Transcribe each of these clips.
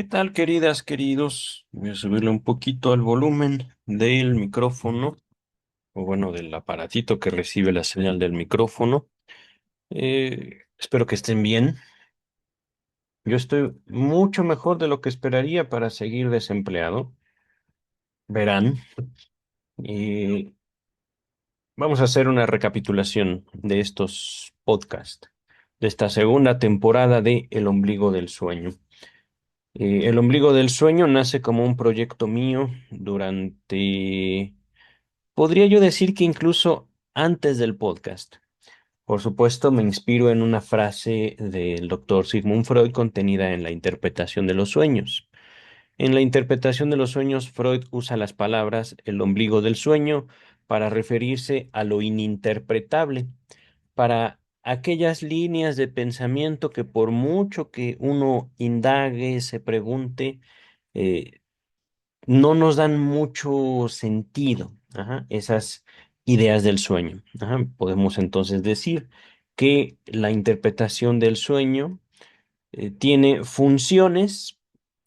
¿Qué tal, queridas, queridos? Voy a subirle un poquito al volumen del micrófono, o bueno, del aparatito que recibe la señal del micrófono. Espero que estén bien. Yo estoy mucho mejor de lo que esperaría para seguir desempleado. Verán. Y vamos a hacer una recapitulación de estos podcasts, de esta segunda temporada de El Ombligo del Sueño. El Ombligo del Sueño nace como un proyecto mío durante. Podría yo decir que incluso antes del podcast. Por supuesto, me inspiro en una frase del doctor Sigmund Freud contenida en la interpretación de los sueños. En la interpretación de los sueños, Freud usa las palabras el ombligo del sueño para referirse a lo ininterpretable, para aquellas líneas de pensamiento que por mucho que uno indague, se pregunte, eh, no nos dan mucho sentido, esas ideas del sueño. Podemos entonces decir que la interpretación del sueño tiene funciones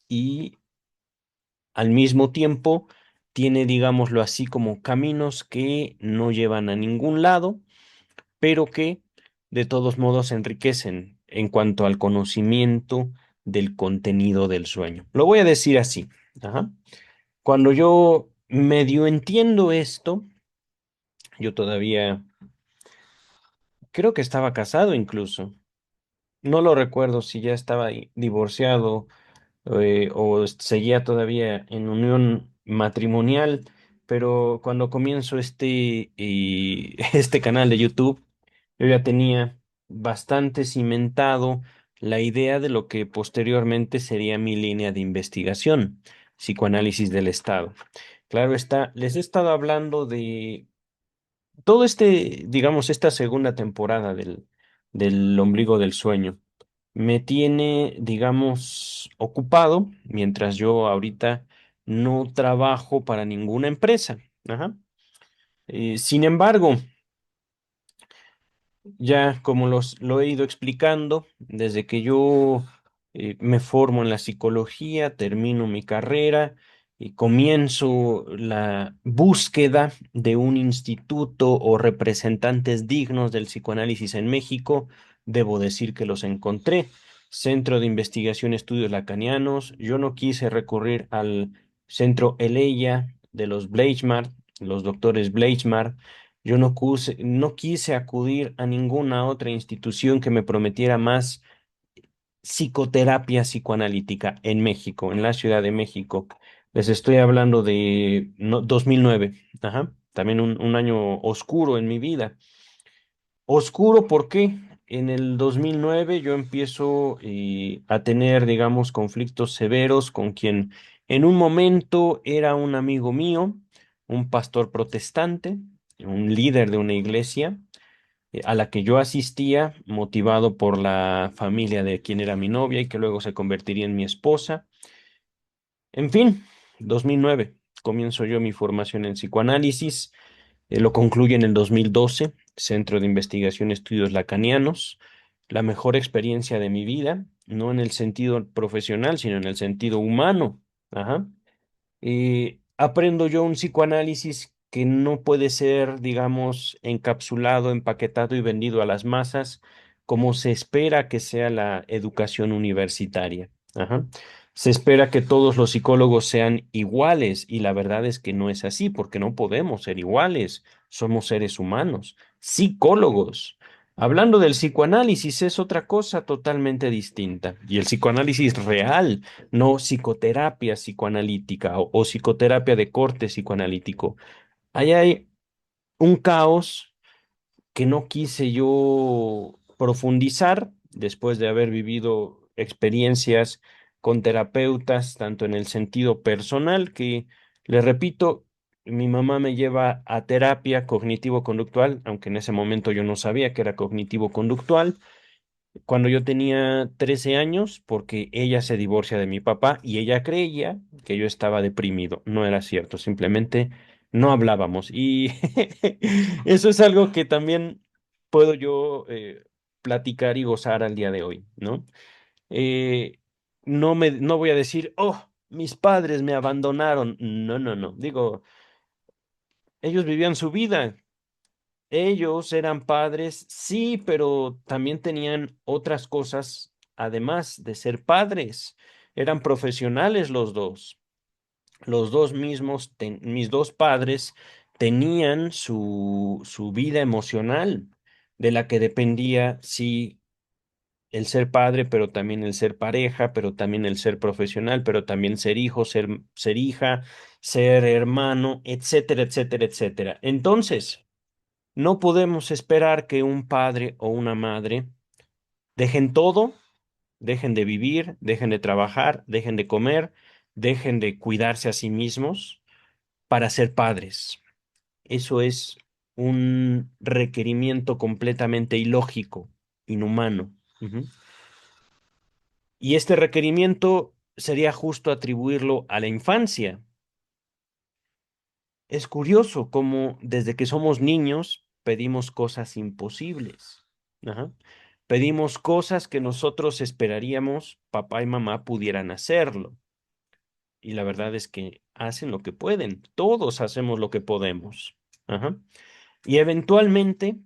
y al mismo tiempo tiene, digámoslo así, como caminos que no llevan a ningún lado, pero que de todos modos enriquecen en cuanto al conocimiento del contenido del sueño. Lo voy a decir así. Ajá. Cuando yo medio entiendo esto, yo todavía creo que estaba casado incluso. No lo recuerdo si ya estaba divorciado o seguía todavía en unión matrimonial, pero cuando comienzo este canal de YouTube, yo ya tenía bastante cimentado la idea de lo que posteriormente sería mi línea de investigación, psicoanálisis del Estado. Claro está, les he estado hablando de todo digamos, esta segunda temporada del Ombligo del Sueño. Me tiene, digamos, ocupado mientras yo ahorita no trabajo para ninguna empresa. Ajá. Sin embargo, ya como lo he ido explicando, desde que yo me formo en la psicología, termino mi carrera y comienzo la búsqueda de un instituto o representantes dignos del psicoanálisis en México, debo decir que los encontré. Centro de Investigación y Estudios Lacanianos. Yo no quise recurrir al centro Eleya de los Bleichmar, los doctores Bleichmar. Yo no quise acudir a ninguna otra institución que me prometiera más psicoterapia psicoanalítica en México, en la Ciudad de México. Les estoy hablando de 2009, también un año oscuro en mi vida. Oscuro porque en el 2009 yo empiezo a tener, digamos, conflictos severos con quien en un momento era un amigo mío, un pastor protestante, un líder de una iglesia a la que yo asistía, motivado por la familia de quien era mi novia y que luego se convertiría en mi esposa. En fin, 2009 comienzo yo mi formación en psicoanálisis. Lo concluye en el 2012, Centro de Investigación y Estudios Lacanianos, la mejor experiencia de mi vida, no en el sentido profesional, sino en el sentido humano. Ajá. Aprendo yo un psicoanálisis que no puede ser, digamos, encapsulado, empaquetado y vendido a las masas como se espera que sea la educación universitaria. Ajá. Se espera que todos los psicólogos sean iguales y la verdad es que no es así porque no podemos ser iguales. Somos seres humanos, psicólogos. Hablando del psicoanálisis es otra cosa totalmente distinta y el psicoanálisis real, no psicoterapia psicoanalítica o psicoterapia de corte psicoanalítico. Ahí hay un caos que no quise yo profundizar después de haber vivido experiencias con terapeutas, tanto en el sentido personal, que, le repito, mi mamá me lleva a terapia cognitivo-conductual, aunque en ese momento yo no sabía que era cognitivo-conductual cuando yo tenía 13 años, porque ella se divorcia de mi papá y ella creía que yo estaba deprimido. No era cierto, simplemente no hablábamos. Y eso es algo que también puedo yo platicar y gozar al día de hoy, ¿no? Eh, no voy a decir, oh, mis padres me abandonaron. No, no, no. Digo, ellos vivían su vida. Ellos eran padres, sí, pero también tenían otras cosas, además de ser padres. Eran profesionales los dos. Los dos mismos, mis dos padres, tenían su vida emocional, de la que dependía, sí, el ser padre, pero también el ser pareja, pero también el ser profesional, pero también ser hijo, ser hija, ser hermano, etcétera, etcétera, etcétera. Entonces, no podemos esperar que un padre o una madre dejen todo, dejen de vivir, dejen de trabajar, dejen de comer, dejen de cuidarse a sí mismos para ser padres. Eso es un requerimiento completamente ilógico, inhumano. Ujú. Y este requerimiento sería justo atribuirlo a la infancia. Es curioso cómo desde que somos niños pedimos cosas imposibles. Ajá. Pedimos cosas que nosotros esperaríamos papá y mamá pudieran hacerlo. Y la verdad es que hacen lo que pueden. Todos hacemos lo que podemos. Ajá. Y eventualmente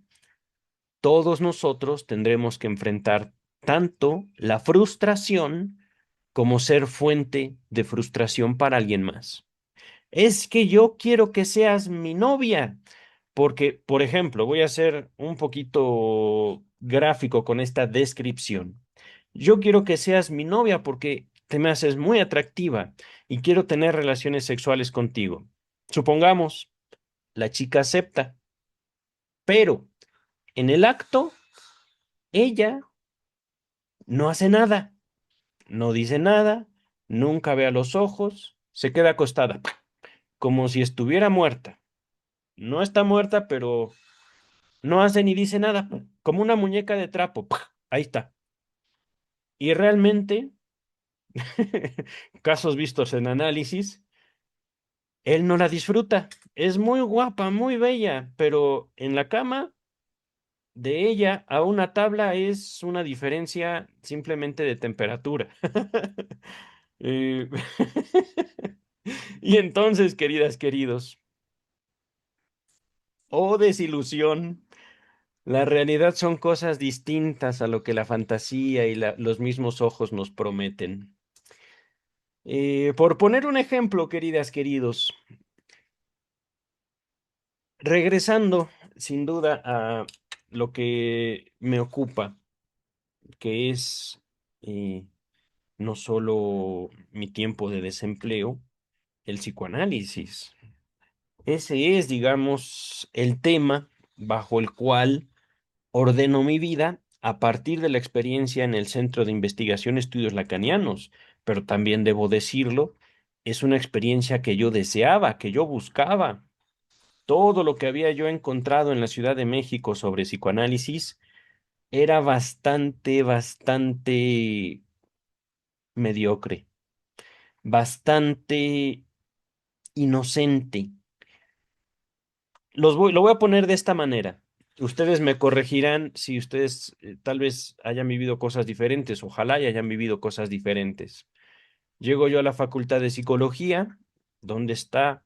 todos nosotros tendremos que enfrentar tanto la frustración como ser fuente de frustración para alguien más. Es que yo quiero que seas mi novia, porque, por ejemplo, voy a ser un poquito gráfico con esta descripción. Yo quiero que seas mi novia porque te me haces muy atractiva y quiero tener relaciones sexuales contigo. Supongamos, la chica acepta, pero en el acto, ella no hace nada, no dice nada, nunca ve a los ojos, se queda acostada, como si estuviera muerta. No está muerta, pero no hace ni dice nada, como una muñeca de trapo. Ahí está. Y realmente, casos vistos en análisis, él no la disfruta. Es muy guapa, muy bella, pero en la cama de ella a una tabla es una diferencia simplemente de temperatura. Eh, Y entonces, queridas, queridos, oh desilusión, la realidad son cosas distintas a lo que la fantasía y los mismos ojos nos prometen. Por poner un ejemplo, queridas, queridos, regresando sin duda a lo que me ocupa, que es eh, no solo mi tiempo de desempleo, el psicoanálisis. Ese es, digamos, el tema bajo el cual ordeno mi vida a partir de la experiencia en el Centro de Investigación Estudios Lacanianos, pero también debo decirlo, es una experiencia que yo deseaba, que yo buscaba. Todo lo que había yo encontrado en la Ciudad de México sobre psicoanálisis era bastante, bastante mediocre, bastante inocente. Lo voy a poner de esta manera. Ustedes me corregirán si ustedes tal vez hayan vivido cosas diferentes, ojalá y hayan vivido cosas diferentes. Llego yo a la Facultad de Psicología, donde está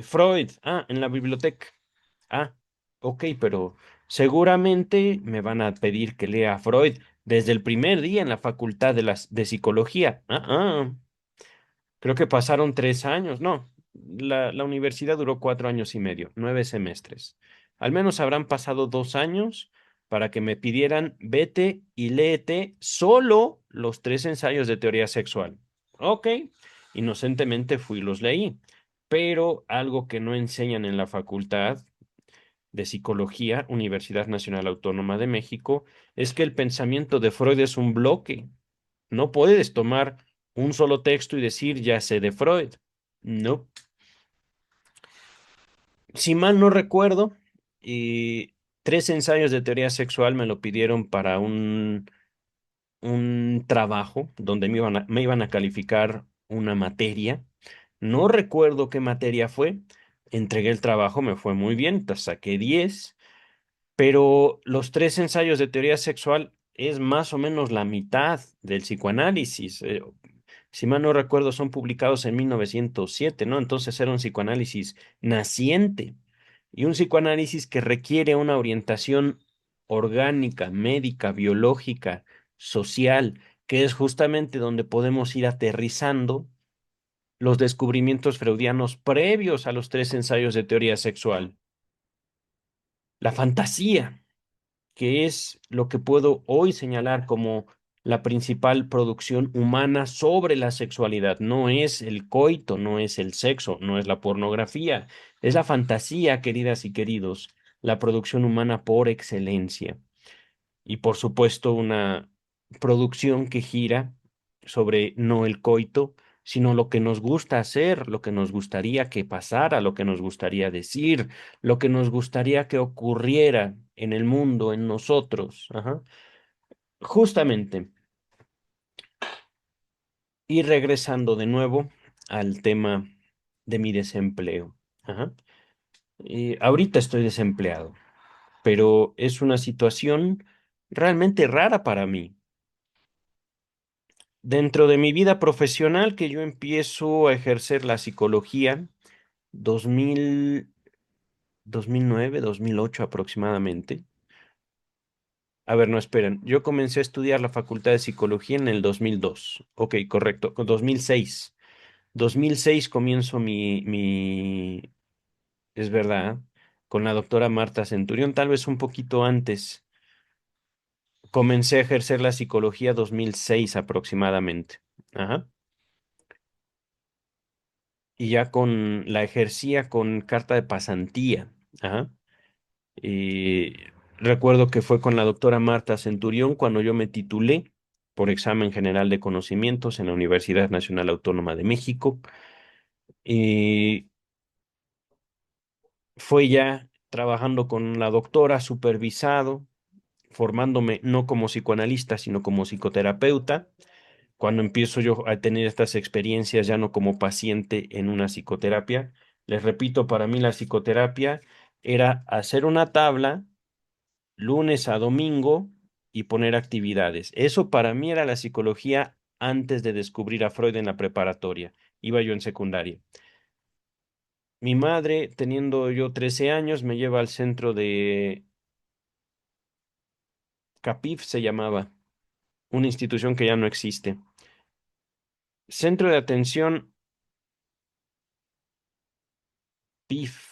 Freud. Ah, en la biblioteca. Ah, ok, pero seguramente me van a pedir que lea a Freud desde el primer día en la Facultad de Psicología. Creo que pasaron 3 años, no, la universidad duró 4 años y medio, 9 semestres. Al menos habrán pasado 2 años para que me pidieran, vete y léete solo los 3 ensayos de teoría sexual. Ok, inocentemente fui y los leí, pero algo que no enseñan en la Facultad de Psicología, Universidad Nacional Autónoma de México, es que el pensamiento de Freud es un bloque. No puedes tomar un solo texto y decir, ya sé de Freud. No. Si mal no recuerdo, y 3 ensayos de teoría sexual me lo pidieron para un trabajo donde me iban a calificar una materia. No recuerdo qué materia fue. Entregué el trabajo, me fue muy bien, saqué 10, pero los 3 ensayos de teoría sexual es más o menos la mitad del psicoanálisis. Si mal no recuerdo, son publicados en 1907, ¿no? Entonces era un psicoanálisis naciente y un psicoanálisis que requiere una orientación orgánica, médica, biológica, social, que es justamente donde podemos ir aterrizando los descubrimientos freudianos previos a los tres ensayos de teoría sexual. La fantasía, que es lo que puedo hoy señalar como la principal producción humana sobre la sexualidad. No es el coito, no es el sexo, no es la pornografía, es la fantasía, queridas y queridos, la producción humana por excelencia. Y por supuesto una producción que gira sobre no el coito, sino lo que nos gusta hacer, lo que nos gustaría que pasara, lo que nos gustaría decir, lo que nos gustaría que ocurriera en el mundo, en nosotros. Ajá. Justamente, y regresando de nuevo al tema de mi desempleo. Ajá. Ahorita estoy desempleado, pero es una situación realmente rara para mí. Dentro de mi vida profesional, que yo empiezo a ejercer la psicología 2000, 2009, 2008 aproximadamente. A ver, no esperen. Yo comencé a estudiar la Facultad de Psicología en el 2002. Ok, correcto, con 2006. 2006 comienzo es verdad, con la doctora Marta Centurión, tal vez un poquito antes. Comencé a ejercer la psicología 2006 aproximadamente. Ajá. Y ya la ejercía con carta de pasantía. Ajá. Y recuerdo que fue con la doctora Marta Centurión cuando yo me titulé por examen general de conocimientos en la Universidad Nacional Autónoma de México. Y fue ya trabajando con la doctora, supervisado, formándome no como psicoanalista, sino como psicoterapeuta. Cuando empiezo yo a tener estas experiencias ya no como paciente en una psicoterapia, les repito, para mí la psicoterapia era hacer una tabla lunes a domingo y poner actividades. Eso para mí era la psicología antes de descubrir a Freud en la preparatoria. Iba yo en secundaria. Mi madre, teniendo yo 13 años, me lleva al centro de CAPIF, se llamaba, una institución que ya no existe. Centro de Atención PIF,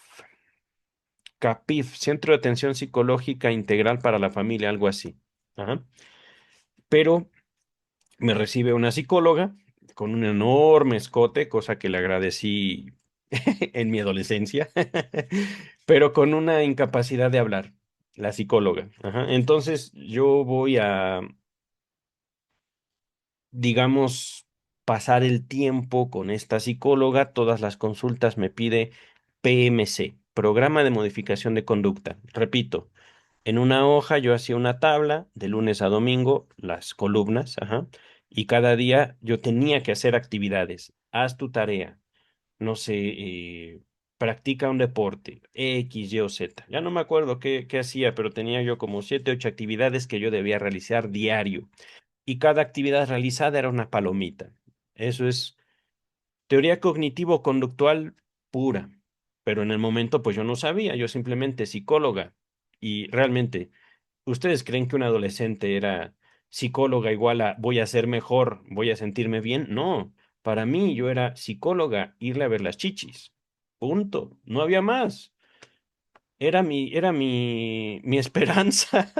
CAPIF, Centro de Atención Psicológica Integral para la Familia, algo así. Ajá. Pero me recibe una psicóloga con un enorme escote, cosa que le agradecí en mi adolescencia, pero con una incapacidad de hablar, la psicóloga. Ajá. Entonces yo voy a, digamos, pasar el tiempo con esta psicóloga. Todas las consultas me pide PMC, Programa de Modificación de Conducta. Repito, en una hoja yo hacía una tabla de lunes a domingo, las columnas, ajá, y cada día yo tenía que hacer actividades. Haz tu tarea, no sé, practica un deporte, X, Y o Z. Ya no me acuerdo qué hacía, pero tenía yo como 7, 8 actividades que yo debía realizar diario. Y cada actividad realizada era una palomita. Eso es teoría cognitivo-conductual pura. Pero en el momento, pues yo no sabía, yo simplemente psicóloga. Y realmente, ¿ustedes creen que un adolescente era psicóloga igual a voy a ser mejor, voy a sentirme bien? No, para mí yo era psicóloga, irle a ver las chichis. Punto. No había más. Era mi esperanza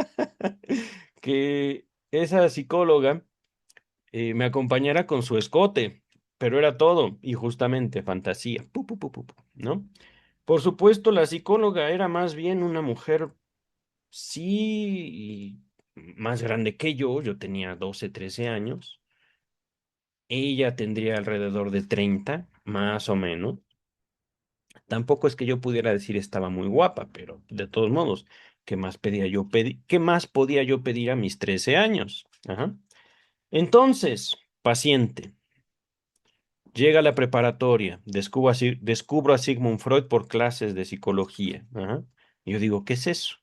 que esa psicóloga me acompañara con su escote, pero era todo, y justamente fantasía, ¿no? Por supuesto, la psicóloga era más bien una mujer, sí, más grande que yo tenía 12, 13 años, ella tendría alrededor de 30, más o menos. Tampoco es que yo pudiera decir estaba muy guapa, pero de todos modos, ¿qué más podía yo pedir a mis 13 años? Ajá. Entonces, paciente. Llega a la preparatoria, descubro a Sigmund Freud por clases de psicología. Ajá. Y yo digo, ¿qué es eso?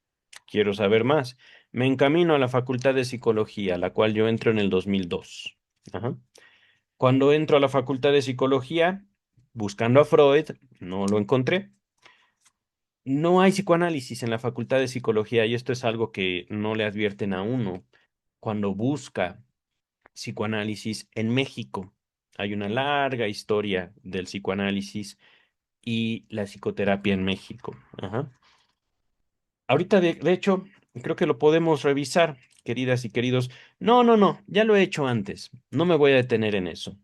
Quiero saber más. Me encamino a la Facultad de Psicología, a la cual yo entro en el 2002. Ajá. Cuando entro a la Facultad de Psicología, buscando a Freud, no lo encontré. No hay psicoanálisis en la Facultad de Psicología y esto es algo que no le advierten a uno cuando busca psicoanálisis en México. Hay una larga historia del psicoanálisis y la psicoterapia en México. Ajá. Ahorita, de hecho, creo que lo podemos revisar, queridas y queridos. No, no, no, ya lo he hecho antes. No me voy a detener en eso.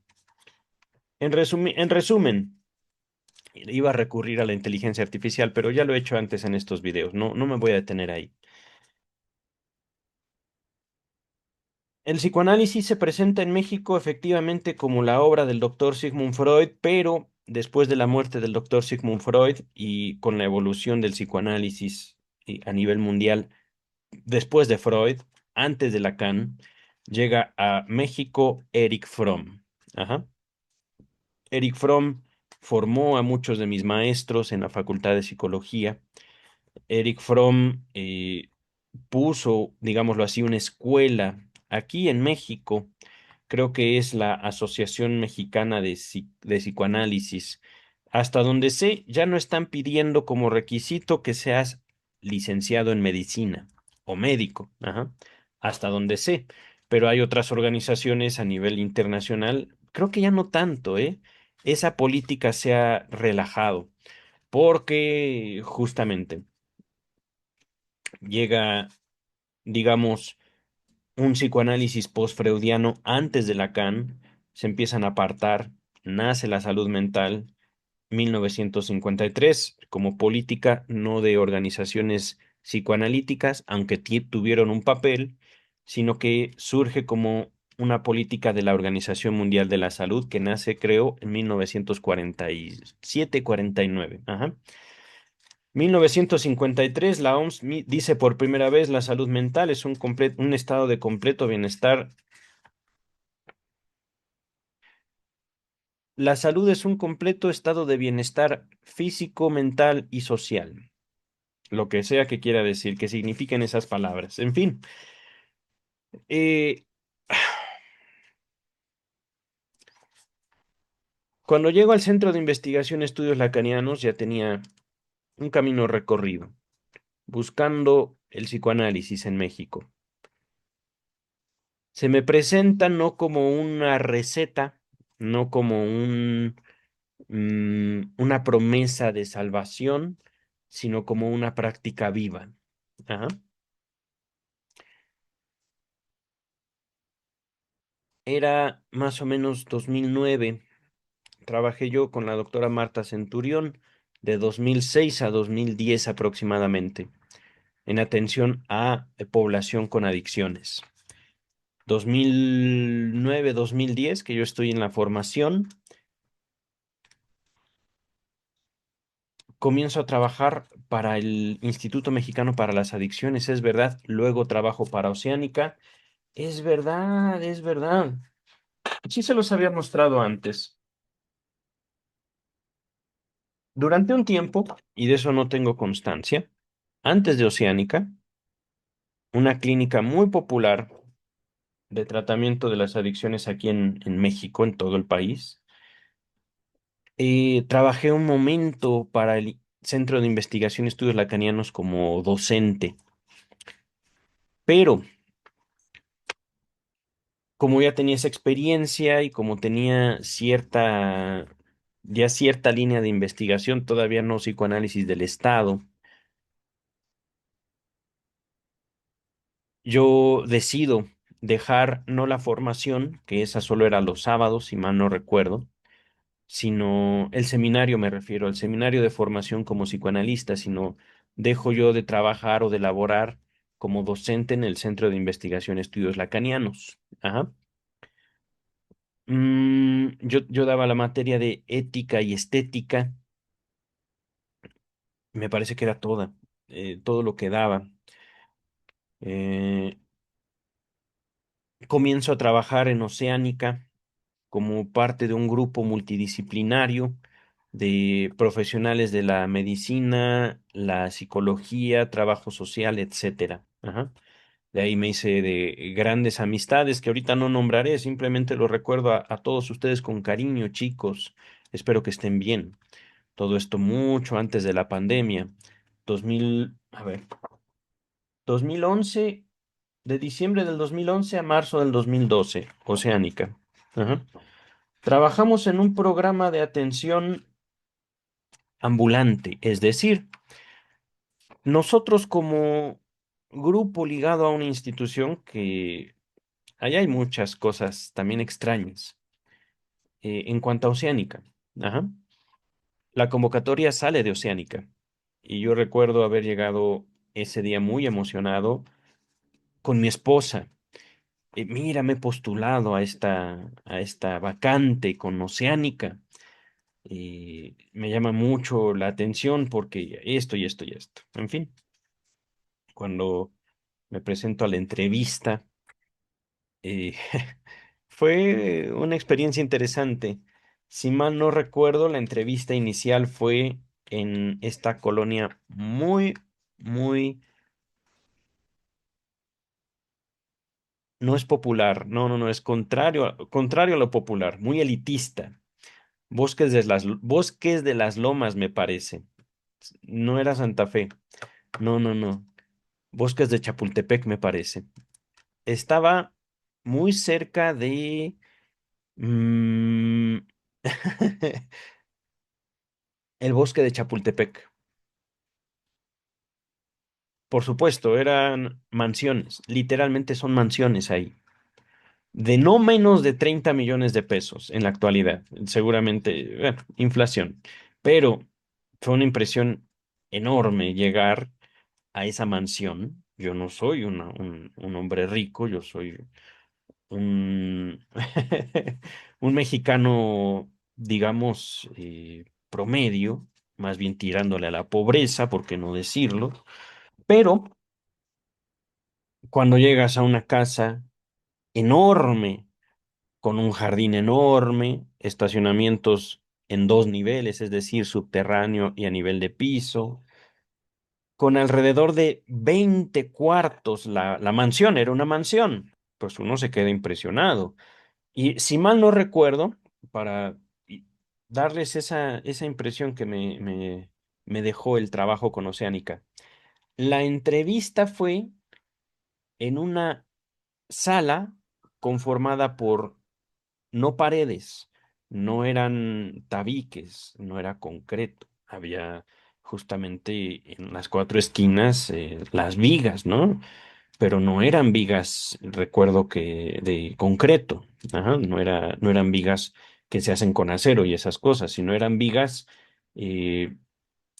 En resumen, iba a recurrir a la inteligencia artificial, pero ya lo he hecho antes en estos videos. No, no me voy a detener ahí. El psicoanálisis se presenta en México efectivamente como la obra del doctor Sigmund Freud, pero después de la muerte del doctor Sigmund Freud y con la evolución del psicoanálisis a nivel mundial, después de Freud, antes de Lacan, llega a México Erich Fromm. Ajá. Erich Fromm formó a muchos de mis maestros en la Facultad de Psicología. Erich Fromm puso, digámoslo así, una escuela aquí en México. Creo que es la Asociación Mexicana de Psicoanálisis. Hasta donde sé, ya no están pidiendo como requisito que seas licenciado en medicina o médico. Ajá. Hasta donde sé. Pero hay otras organizaciones a nivel internacional, creo que ya no tanto, ¿eh? Esa política se ha relajado porque justamente llega, digamos, un psicoanálisis post-freudiano antes de Lacan, se empiezan a apartar, nace la salud mental, 1953, como política no de organizaciones psicoanalíticas, aunque tuvieron un papel, sino que surge como una política de la Organización Mundial de la Salud que nace, creo, en 1947-49. Ajá. 1953, la OMS dice por primera vez la salud mental es un estado de completo bienestar. La salud es un completo estado de bienestar físico, mental y social. Lo que sea que quiera decir, que signifiquen esas palabras. En fin, eh, cuando llego al Centro de Investigación Estudios Lacanianos ya tenía un camino recorrido, buscando el psicoanálisis en México. Se me presenta no como una receta, no como una promesa de salvación, sino como una práctica viva. Ajá. Era más o menos 2009. Trabajé yo con la doctora Marta Centurión de 2006 a 2010 aproximadamente en atención a población con adicciones. 2009-2010 que yo estoy en la formación, comienzo a trabajar para el Instituto Mexicano para las Adicciones, es verdad. Luego trabajo para Oceánica. Es verdad, es verdad. Sí se los había mostrado antes. Durante un tiempo, y de eso no tengo constancia, antes de Oceánica, una clínica muy popular de tratamiento de las adicciones aquí en México, en todo el país, trabajé un momento para el Centro de Investigación y Estudios Lacanianos como docente, pero como ya tenía esa experiencia y como tenía ya cierta línea de investigación, todavía no psicoanálisis del Estado, yo decido dejar no la formación, que esa solo era los sábados, si mal no recuerdo, sino el seminario, me refiero al seminario de formación como psicoanalista, sino dejo yo de trabajar o de laborar como docente en el Centro de Investigación Estudios Lacanianos. Ajá. Yo daba la materia de ética y estética, me parece que era todo lo que daba. Eh, Comienzo a trabajar en Oceánica como parte de un grupo multidisciplinario de profesionales de la medicina, la psicología, trabajo social, etcétera. Ajá. De ahí me hice de grandes amistades que ahorita no nombraré, simplemente lo recuerdo a todos ustedes con cariño, chicos. Espero que estén bien. Todo esto mucho antes de la pandemia. 2000, a ver, 2011, de diciembre del 2011 a marzo del 2012, Oceánica. Ajá. Trabajamos en un programa de atención ambulante, es decir, nosotros como grupo ligado a una institución que allá hay muchas cosas también extrañas en cuanto a Oceánica. Ajá. La convocatoria sale de Oceánica y yo recuerdo haber llegado ese día muy emocionado con mi esposa. Mira, me he postulado a esta vacante con Oceánica. Me llama mucho la atención porque esto y esto y esto. En fin, cuando me presento a la entrevista, eh, fue una experiencia interesante. Si mal no recuerdo, la entrevista inicial fue en esta colonia muy, no es popular, no, es contrario, contrario a lo popular, muy elitista. Bosques de las Lomas, me parece. No era Santa Fe. No. Bosques de Chapultepec, me parece. Estaba muy cerca de mm, el bosque de Chapultepec. Por supuesto, eran mansiones. Literalmente son mansiones ahí. De no menos de 30 millones de pesos en la actualidad. Seguramente, bueno, inflación. Pero fue una impresión enorme llegar a esa mansión. Yo no soy un hombre rico, yo soy un, un mexicano, digamos, promedio, más bien tirándole a la pobreza, por qué no decirlo. Pero cuando llegas a una casa enorme, con un jardín enorme, estacionamientos en dos niveles, es decir, subterráneo y a nivel de piso, con alrededor de 20 cuartos, la mansión era una mansión, pues uno se queda impresionado. Y si mal no recuerdo, para darles esa impresión que me dejó el trabajo con Oceánica, la entrevista fue en una sala conformada por no paredes, no eran tabiques, no era concreto, había justamente en las cuatro esquinas las vigas, ¿no? Pero no eran vigas, recuerdo que de concreto, ajá, no eran vigas que se hacen con acero y esas cosas, sino eran vigas eh,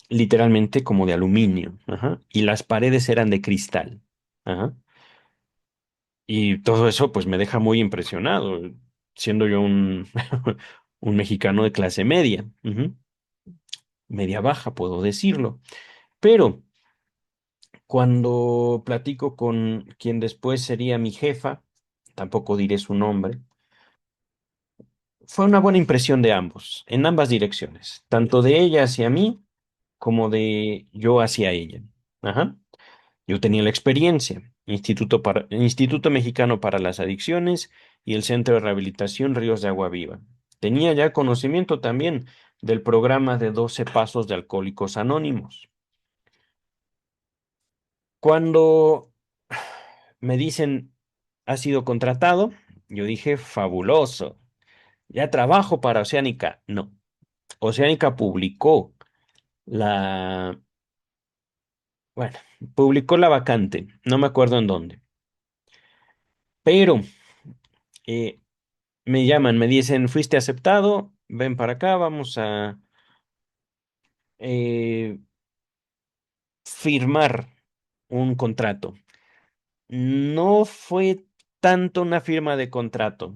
literalmente como de aluminio, ajá, y las paredes eran de cristal, ajá, y todo eso pues me deja muy impresionado, siendo yo un, un mexicano de clase media, ujú, media baja, puedo decirlo, pero cuando platico con quien después sería mi jefa, tampoco diré su nombre, fue una buena impresión de ambos, en ambas direcciones, tanto de ella hacia mí como de yo hacia ella. Ajá. Yo tenía la experiencia, Instituto Mexicano para las Adicciones y el Centro de Rehabilitación Ríos de Agua Viva. Tenía ya conocimiento también del programa de 12 Pasos de Alcohólicos Anónimos. Cuando me dicen, ha sido contratado, yo dije, fabuloso, ya trabajo para Oceánica. No, Oceánica la, bueno, publicó la vacante, no me acuerdo en dónde, pero eh, me llaman, me dicen, fuiste aceptado, ven para acá, vamos a eh, firmar un contrato. No fue tanto una firma de contrato.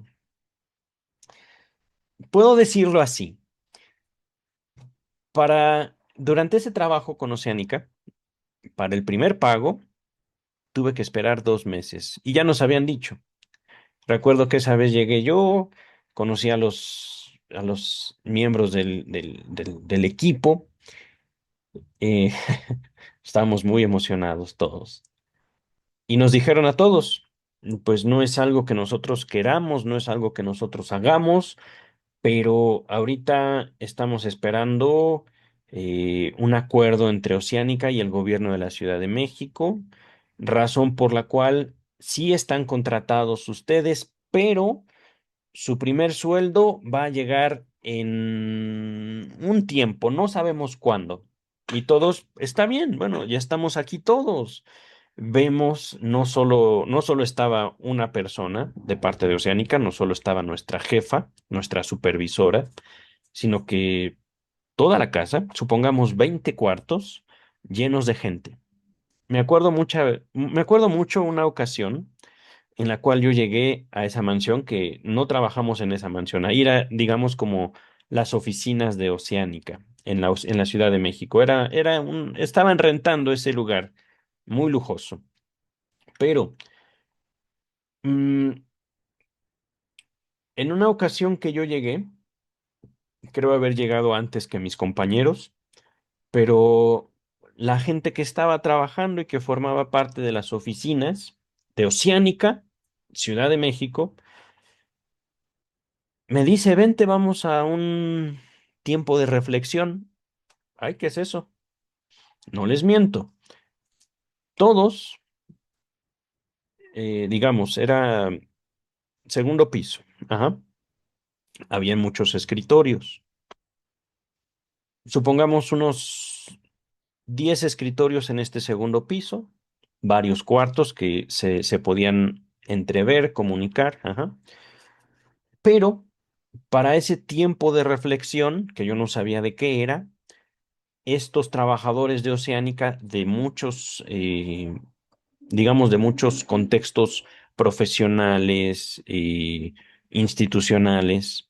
Puedo decirlo así. Durante ese trabajo con Oceánica, para el primer pago, tuve que esperar 2 meses y ya nos habían dicho. Recuerdo que esa vez llegué yo, conocí a los miembros del equipo. eh, Estábamos muy emocionados todos. Y nos dijeron a todos, pues no es algo que nosotros queramos, no es algo que nosotros hagamos, pero ahorita estamos esperando un acuerdo entre Oceánica y el gobierno de la Ciudad de México, razón por la cual sí están contratados ustedes, pero su primer sueldo va a llegar en un tiempo, no sabemos cuándo. Y todos, está bien, bueno, ya estamos aquí todos. Vemos, no solo estaba una persona de parte de Oceánica, no solo estaba nuestra jefa, nuestra supervisora, sino que toda la casa, supongamos 20 cuartos llenos de gente. Me acuerdo mucho una ocasión en la cual yo llegué a esa mansión, que no trabajamos en esa mansión. Ahí era, digamos, como las oficinas de Oceánica en la Ciudad de México. Estaban rentando ese lugar, muy lujoso. Pero mm, en una ocasión que yo llegué, creo haber llegado antes que mis compañeros, pero la gente que estaba trabajando y que formaba parte de las oficinas de Oceánica, Ciudad de México, me dice, vente, vamos a un tiempo de reflexión. Ay, ¿qué es eso? No les miento. Todos, digamos, era segundo piso. Ajá. Había muchos escritorios. Supongamos unos 10 escritorios en este segundo piso, varios cuartos que se podían entrever, comunicar. Ajá. Pero para ese tiempo de reflexión, que yo no sabía de qué era, estos trabajadores de Oceánica de muchos, digamos, de muchos contextos profesionales y institucionales.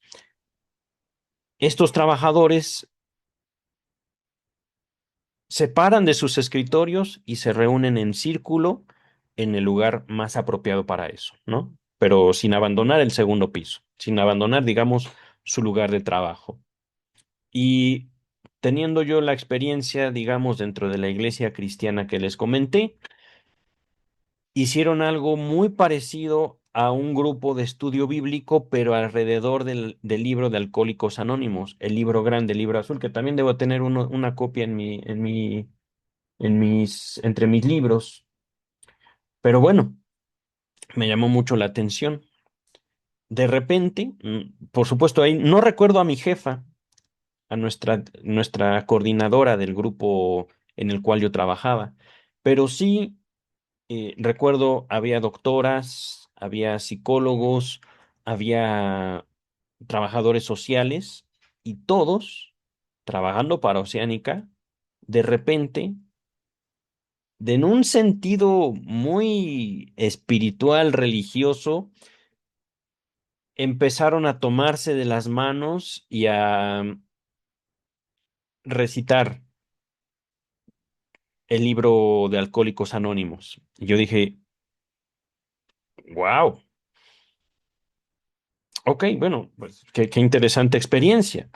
Estos trabajadores se paran de sus escritorios y se reúnen en círculo en el lugar más apropiado para eso, ¿no? Pero sin abandonar el segundo piso, sin abandonar, digamos, su lugar de trabajo. Y teniendo yo la experiencia, digamos, dentro de la iglesia cristiana que les comenté, hicieron algo muy parecido a un grupo de estudio bíblico, pero alrededor del libro de Alcohólicos Anónimos, el libro grande, el libro azul, que también debo tener una copia entre mis libros. Pero bueno, me llamó mucho la atención. De repente, por supuesto, ahí no recuerdo a mi jefa, a nuestra coordinadora del grupo en el cual yo trabajaba, pero sí. Recuerdo, había doctoras, había psicólogos, había trabajadores sociales y todos trabajando para Oceánica, de repente, en un sentido muy espiritual, religioso, empezaron a tomarse de las manos y a recitar el libro de Alcohólicos Anónimos. Y yo dije, wow, ok, bueno, pues qué interesante experiencia.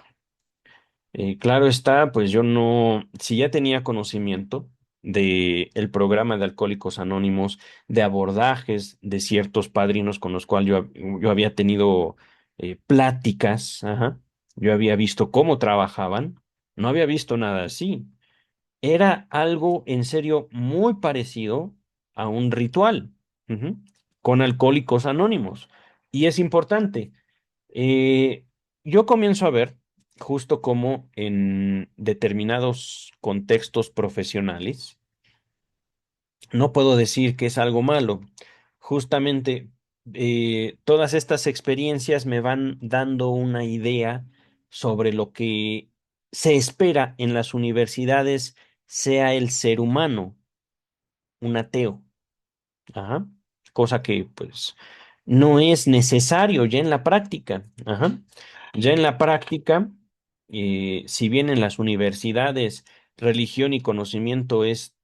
Claro está, pues yo no, si ya tenía conocimiento de el programa de Alcohólicos Anónimos, de abordajes de ciertos padrinos con los cuales yo había tenido pláticas, ajá, yo había visto cómo trabajaban, no había visto nada así. Era algo en serio muy parecido a un ritual, ujú, con Alcohólicos Anónimos. Y es importante. Eh, yo comienzo a ver justo como en determinados contextos profesionales, no puedo decir que es algo malo. Justamente todas estas experiencias me van dando una idea sobre lo que se espera en las universidades, sea el ser humano, un ateo. Ajá. Cosa que pues no es necesario ya en la práctica. Ajá. Ya en la práctica, si bien en las universidades religión y conocimiento es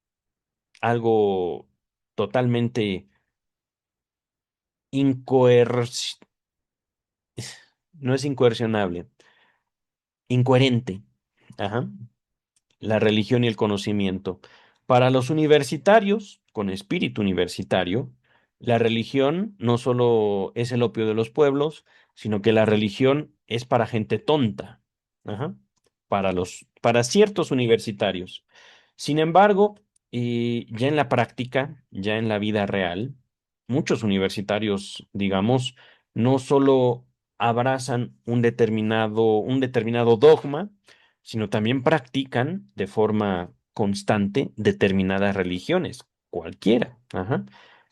algo totalmente incoer... no es incoercionable, incoherente. Ajá. La religión y el conocimiento. Para los universitarios, con espíritu universitario, la religión no solo es el opio de los pueblos, sino que la religión es para gente tonta. Ajá. Para ciertos universitarios. Sin embargo, ya en la práctica, ya en la vida real, muchos universitarios, digamos, no solo abrazan un determinado dogma, sino también practican de forma constante determinadas religiones, cualquiera, ajá,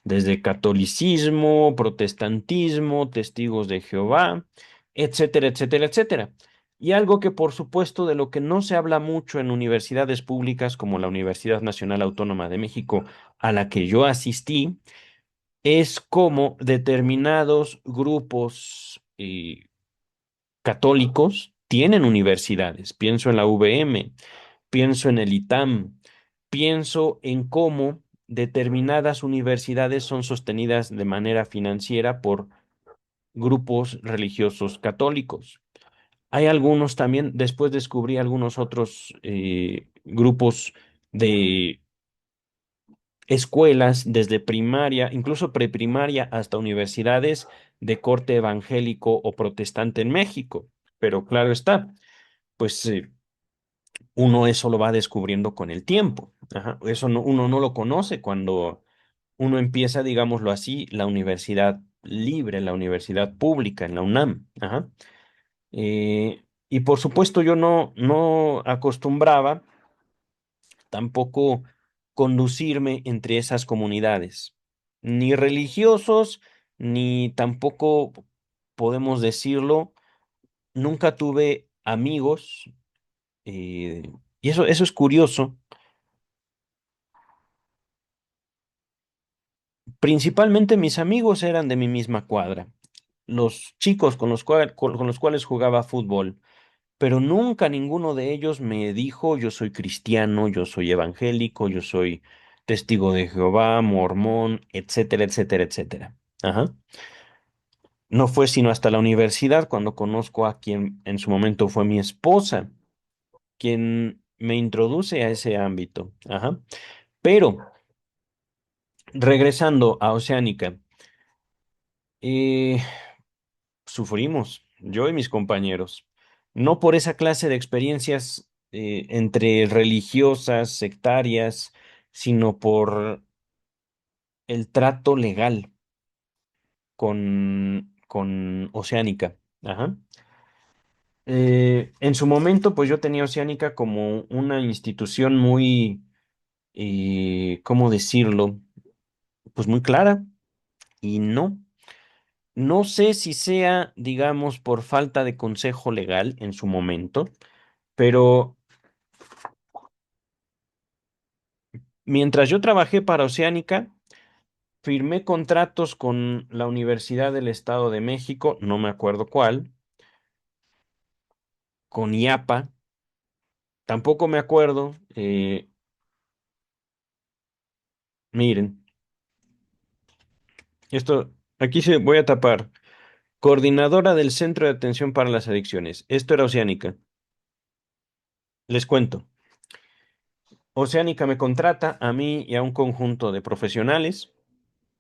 desde catolicismo, protestantismo, testigos de Jehová, etcétera, etcétera, etcétera. Y algo que, por supuesto, de lo que no se habla mucho en universidades públicas como la Universidad Nacional Autónoma de México, a la que yo asistí, es cómo determinados grupos católicos tienen universidades. Pienso en la UVM, pienso en el ITAM, pienso en cómo determinadas universidades son sostenidas de manera financiera por grupos religiosos católicos. Hay algunos también, después descubrí algunos otros grupos de escuelas desde primaria, incluso preprimaria hasta universidades de corte evangélico o protestante en México. Pero claro está, pues uno eso lo va descubriendo con el tiempo. Ajá. Eso uno no lo conoce cuando uno empieza, digámoslo así, la universidad libre, la universidad pública en la UNAM. Ajá. Y por supuesto yo no acostumbraba tampoco conducirme entre esas comunidades, ni religiosos, ni tampoco podemos decirlo, nunca tuve amigos, y eso es curioso. Principalmente mis amigos eran de mi misma cuadra, los chicos con los cuales jugaba fútbol, pero nunca ninguno de ellos me dijo yo soy cristiano, yo soy evangélico, yo soy testigo de Jehová, mormón, etcétera, etcétera, etcétera. Ajá. No fue sino hasta la universidad cuando conozco a quien en su momento fue mi esposa, quien me introduce a ese ámbito. Ajá. Pero regresando a Oceánica, eh, sufrimos, yo y mis compañeros, no por esa clase de experiencias entre religiosas, sectarias, sino por el trato legal con Oceánica. Ajá. En su momento, pues yo tenía Oceánica como una institución muy, ¿cómo decirlo? Pues muy clara y no. No sé si sea, digamos, por falta de consejo legal en su momento, pero mientras yo trabajé para Oceánica, firmé contratos con la Universidad del Estado de México, no me acuerdo cuál, con IAPA, tampoco me acuerdo, miren, esto, aquí se voy a tapar, coordinadora del Centro de Atención para las Adicciones, esto era Oceánica, les cuento. Oceánica me contrata a mí y a un conjunto de profesionales.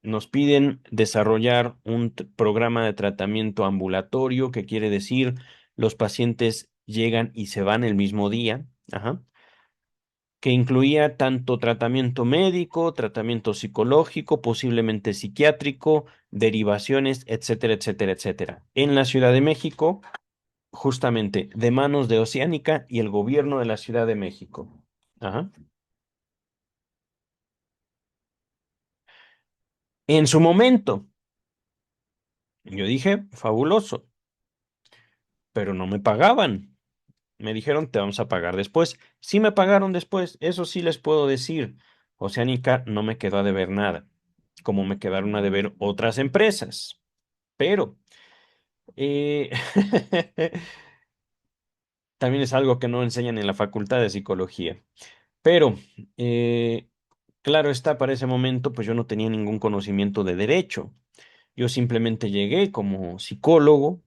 Nos piden desarrollar un programa de tratamiento ambulatorio, que quiere decir los pacientes llegan y se van el mismo día, ajá, que incluía tanto tratamiento médico, tratamiento psicológico, posiblemente psiquiátrico, derivaciones, etcétera, etcétera, etcétera. En la Ciudad de México, justamente de manos de Oceánica y el gobierno de la Ciudad de México. Ajá. En su momento, yo dije, fabuloso, pero no me pagaban. Me dijeron, te vamos a pagar después. Sí me pagaron después, eso sí les puedo decir. Oceánica no me quedó a deber nada, como me quedaron a deber otras empresas. Pero eh, también es algo que no enseñan en la Facultad de Psicología. Pero, eh, claro está, para ese momento, pues yo no tenía ningún conocimiento de derecho. Yo simplemente llegué como psicólogo,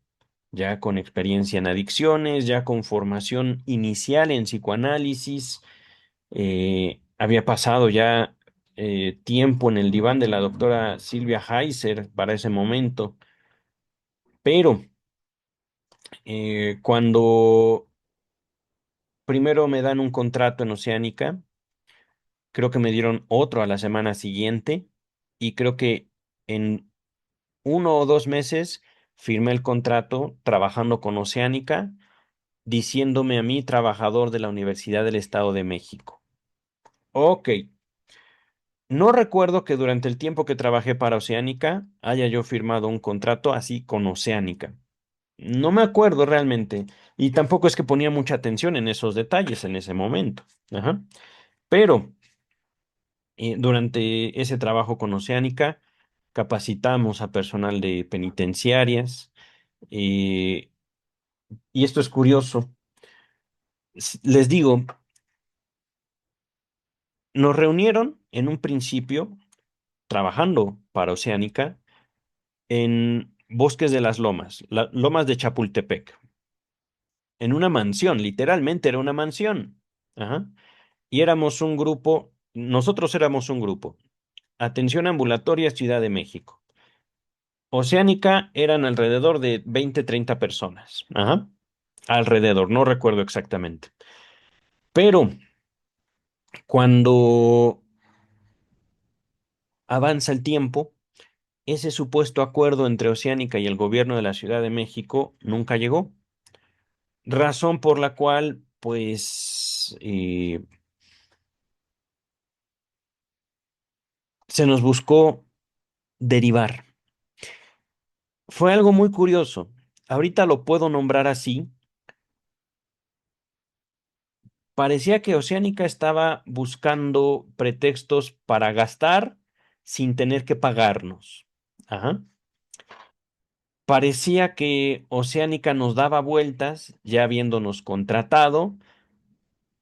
ya con experiencia en adicciones, ya con formación inicial en psicoanálisis, Había pasado ya tiempo en el diván de la doctora Silvia Heiser para ese momento, pero cuando primero me dan un contrato en Oceánica, creo que me dieron otro a la semana siguiente y creo que en 1 o 2 meses firmé el contrato trabajando con Oceánica, diciéndome a mí trabajador de la Universidad del Estado de México. Ok, no recuerdo que durante el tiempo que trabajé para Oceánica haya yo firmado un contrato así con Oceánica. No me acuerdo realmente. Y tampoco es que ponía mucha atención en esos detalles en ese momento. Ajá. Pero durante ese trabajo con Oceánica capacitamos a personal de penitenciarias. eh, y esto es curioso. Les digo, nos reunieron en un principio trabajando para Oceánica en Bosques de las Lomas, Lomas de Chapultepec, en una mansión, literalmente era una mansión. Ajá. Y éramos un grupo, nosotros éramos un grupo. Atención ambulatoria, Ciudad de México. Oceánica eran alrededor de 20, 30 personas. Ajá. Alrededor, no recuerdo exactamente. Pero cuando avanza el tiempo, ese supuesto acuerdo entre Oceánica y el gobierno de la Ciudad de México nunca llegó. Razón por la cual, pues, se nos buscó derivar. Fue algo muy curioso. Ahorita lo puedo nombrar así. Parecía que Oceánica estaba buscando pretextos para gastar sin tener que pagarnos. Ajá. Parecía que Oceánica nos daba vueltas, ya habiéndonos contratado,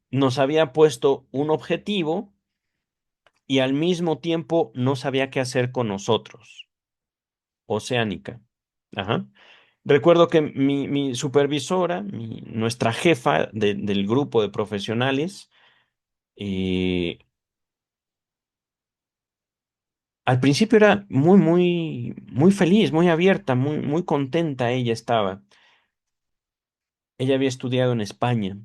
nos había puesto un objetivo y al mismo tiempo no sabía qué hacer con nosotros. Oceánica. Ajá. Recuerdo que mi supervisora, nuestra jefa del grupo de profesionales, eh, al principio era muy feliz, muy abierta, muy contenta ella estaba. Ella había estudiado en España,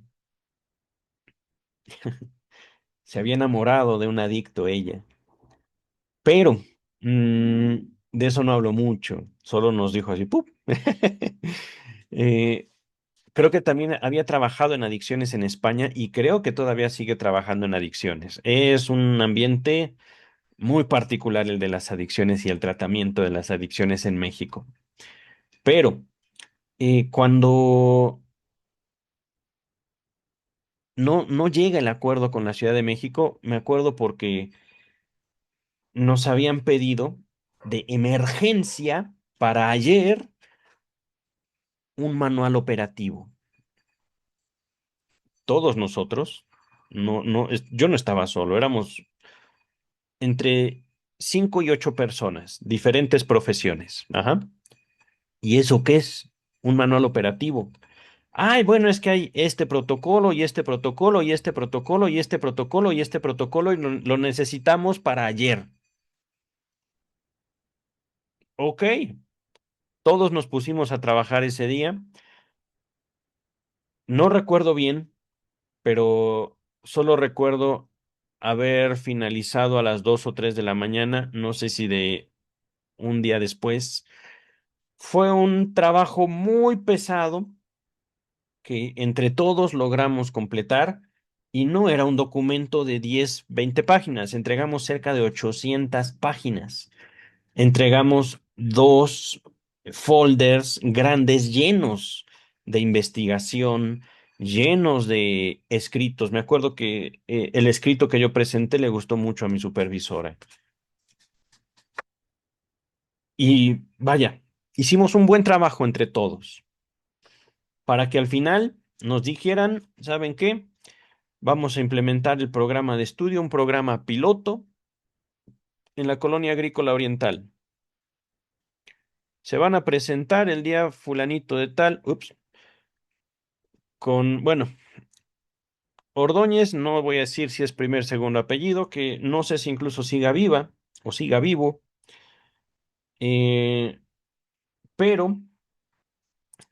se había enamorado de un adicto ella, pero mm, de eso no habló mucho, solo nos dijo así, ¡pup! Eh, Creo que también había trabajado en adicciones en España y creo que todavía sigue trabajando en adicciones. Es un ambiente muy particular el de las adicciones y el tratamiento de las adicciones en México. Pero cuando no llega el acuerdo con la Ciudad de México, me acuerdo porque nos habían pedido de emergencia para ayer un manual operativo. Todos nosotros, yo no estaba solo, éramos entre 5 y 8 personas, diferentes profesiones. Ajá. ¿Y eso qué es? Un manual operativo. Ay, bueno, es que hay este protocolo y este protocolo y este protocolo y este protocolo y este protocolo y lo necesitamos para ayer. Ok, todos nos pusimos a trabajar ese día. No recuerdo bien, pero solo recuerdo haber finalizado a las 2 o 3 de la mañana, no sé si de un día después. Fue un trabajo muy pesado que entre todos logramos completar y no era un documento de 10, 20 páginas, entregamos cerca de 800 páginas. Entregamos dos folders grandes llenos de investigación, llenos de escritos. Me acuerdo que el escrito que yo presenté le gustó mucho a mi supervisora. Y vaya, hicimos un buen trabajo entre todos para que al final nos dijeran, ¿saben qué? Vamos a implementar el programa de estudio, un programa piloto en la colonia agrícola oriental. Se van a presentar el día fulanito de tal, ups, con, bueno, Ordóñez, no voy a decir si es primer, segundo apellido, que no sé si incluso siga viva o siga vivo, eh, pero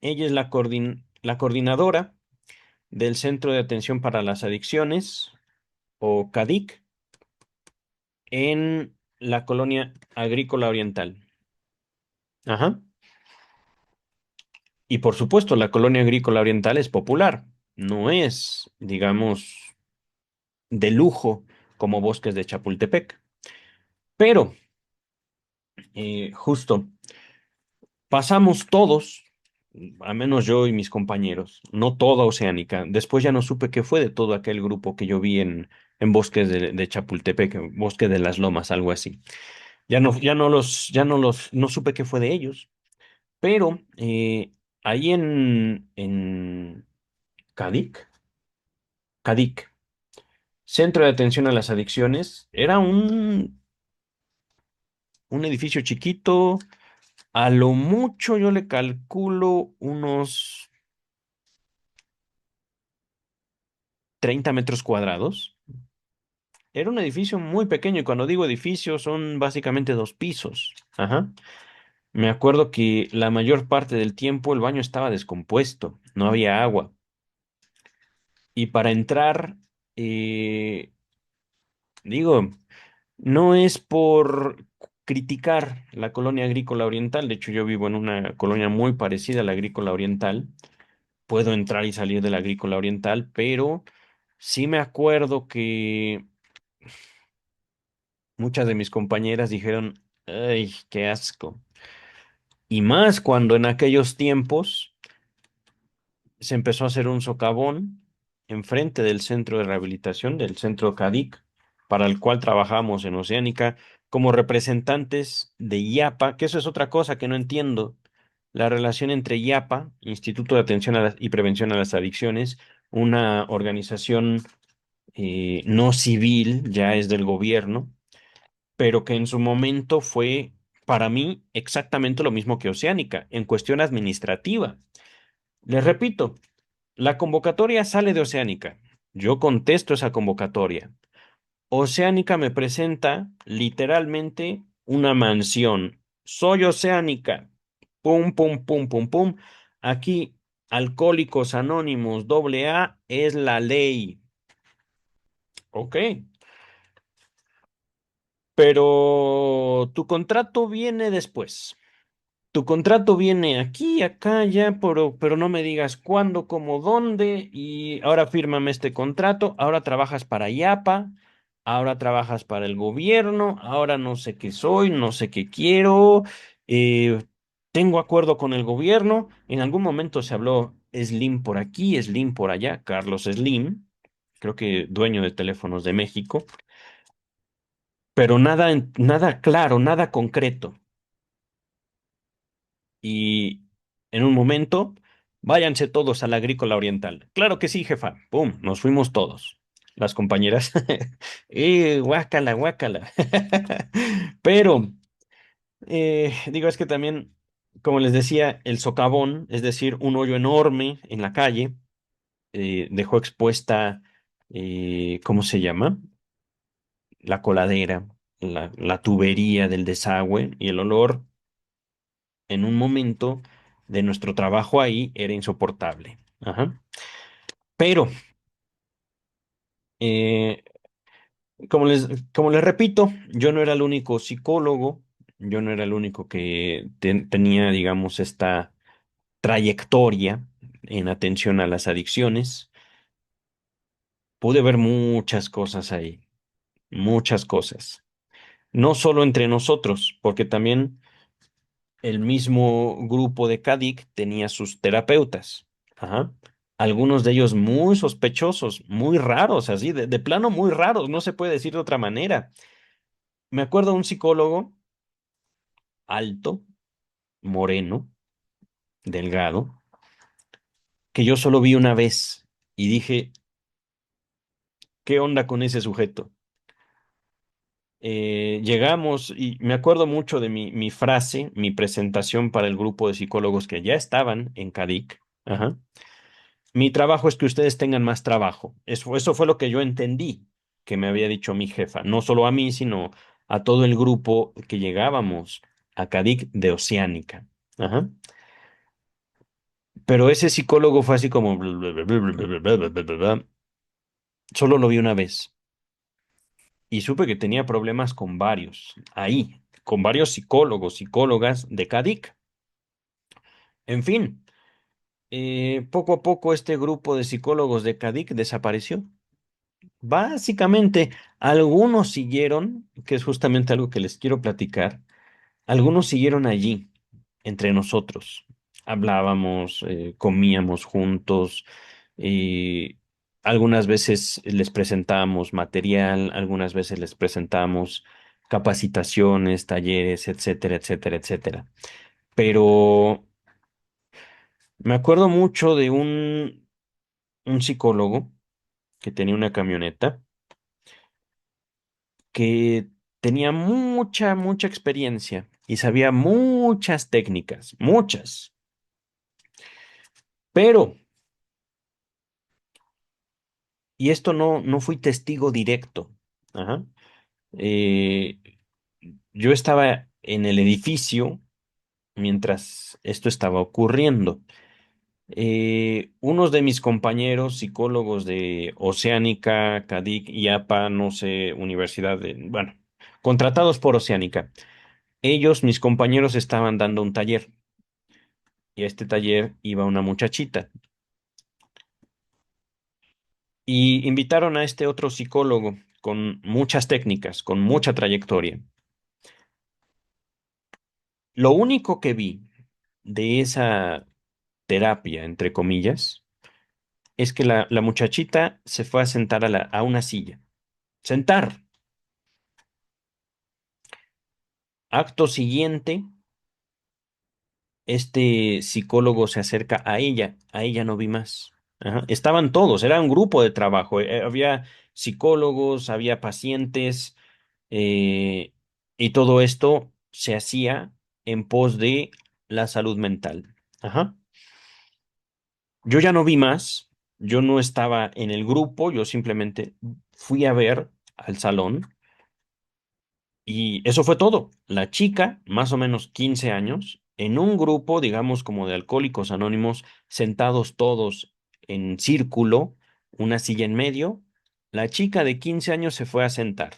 ella es la coordinadora del Centro de Atención para las Adicciones, o CADIC, en la colonia agrícola oriental. Ajá. Y por supuesto, la colonia agrícola oriental es popular, no es, digamos, de lujo como Bosques de Chapultepec. Pero, justo, pasamos todos, al menos yo y mis compañeros, no toda Oceánica. Después ya no supe qué fue de todo aquel grupo que yo vi en Bosques de Chapultepec, en Bosque de las Lomas, algo así. No supe qué fue de ellos. Pero ahí en Cadic, Cadic, Centro de Atención a las Adicciones, era un edificio chiquito, a lo mucho yo le calculo unos 30 metros cuadrados. Era un edificio muy pequeño y cuando digo edificio son básicamente dos pisos. Ajá. Me acuerdo que la mayor parte del tiempo el baño estaba descompuesto, no había agua. Y para entrar, eh, digo, no es por criticar la colonia agrícola oriental, de hecho yo vivo en una colonia muy parecida a la agrícola oriental, puedo entrar y salir de la agrícola oriental, pero sí me acuerdo que muchas de mis compañeras dijeron, ¡ay, qué asco! Y más cuando en aquellos tiempos se empezó a hacer un socavón enfrente del centro de rehabilitación, del centro CADIC, para el cual trabajamos en Oceánica como representantes de IAPA, que eso es otra cosa que no entiendo. La relación entre IAPA, Instituto de Atención y Prevención a las Adicciones, una organización no civil, ya es del gobierno, pero que en su momento fue para mí exactamente lo mismo que Oceánica, en cuestión administrativa. Les repito, la convocatoria sale de Oceánica. Yo contesto esa convocatoria. Oceánica me presenta literalmente una mansión. Soy Oceánica. Pum, pum, pum, pum, pum. Aquí, Alcohólicos Anónimos AA es la ley. Ok. Pero tu contrato viene después. Tu contrato viene aquí, acá, ya, pero no me digas cuándo, cómo, dónde, y ahora fírmame este contrato, ahora trabajas para IAPA, ahora trabajas para el gobierno, ahora no sé qué soy, no sé qué quiero, eh, tengo acuerdo con el gobierno, en algún momento se habló Slim por aquí, Slim por allá, Carlos Slim, creo que dueño de Teléfonos de México, pero nada, nada claro, nada concreto. Y en un momento, váyanse todos a la agrícola oriental. Claro que sí, jefa. ¡Pum! Nos fuimos todos. Las compañeras, guácala, guácala. Pero, digo, es que también, como les decía, el socavón, es decir, un hoyo enorme en la calle, dejó expuesta, ¿cómo se llama? La coladera, la tubería del desagüe y el olor en un momento de nuestro trabajo ahí era insoportable. Ajá. Pero, eh, como les repito, yo no era el único psicólogo, yo no era el único que tenía, digamos, esta trayectoria en atención a las adicciones. Pude ver muchas cosas ahí, muchas cosas. No solo entre nosotros, porque también el mismo grupo de CADIC tenía sus terapeutas. Ajá. Algunos de ellos muy sospechosos, muy raros, así, de plano muy raros, no se puede decir de otra manera. Me acuerdo de un psicólogo alto, moreno, delgado, que yo solo vi una vez y dije, ¿qué onda con ese sujeto? Llegamos y me acuerdo mucho de mi frase, mi presentación para el grupo de psicólogos que ya estaban en CADIC. Ajá. Mi trabajo es que ustedes tengan más trabajo. Eso fue lo que yo entendí que me había dicho mi jefa, no solo a mí, sino a todo el grupo que llegábamos a Cadic de Oceánica. Ajá. Pero ese psicólogo fue así como... Solo lo vi una vez y supe que tenía problemas con varios, ahí, con varios psicólogos, psicólogas de Cadic. En fin, poco a poco este grupo de psicólogos de Cadic desapareció. Básicamente, algunos siguieron, que es justamente algo que les quiero platicar, algunos siguieron allí, entre nosotros. Hablábamos, comíamos juntos, y algunas veces les presentábamos material, algunas veces les presentamos capacitaciones, talleres, etcétera, etcétera, etcétera. Pero me acuerdo mucho de un psicólogo que tenía una camioneta que tenía mucha, mucha experiencia y sabía muchas técnicas, muchas. Pero, y esto no fui testigo directo, ajá, eh, yo estaba en el edificio mientras esto estaba ocurriendo. Unos de mis compañeros psicólogos de Oceánica, Cadic, IAPA, no sé, universidad de, bueno, contratados por Oceánica. Ellos, mis compañeros, estaban dando un taller y a este taller iba una muchachita y invitaron a este otro psicólogo con muchas técnicas, con mucha trayectoria. Lo único que vi de esa terapia, entre comillas, es que la muchachita se fue a sentar a una silla. Sentar. Acto siguiente, este psicólogo se acerca a ella no vi más. Ajá. Estaban todos, era un grupo de trabajo, había psicólogos, había pacientes, eh, y todo esto se hacía en pos de la salud mental. Ajá. Yo ya no vi más, yo no estaba en el grupo, yo simplemente fui a ver al salón. Y eso fue todo. La chica, más o menos 15 años, en un grupo, digamos, como de alcohólicos anónimos, sentados todos en círculo, una silla en medio, la chica de 15 años se fue a sentar.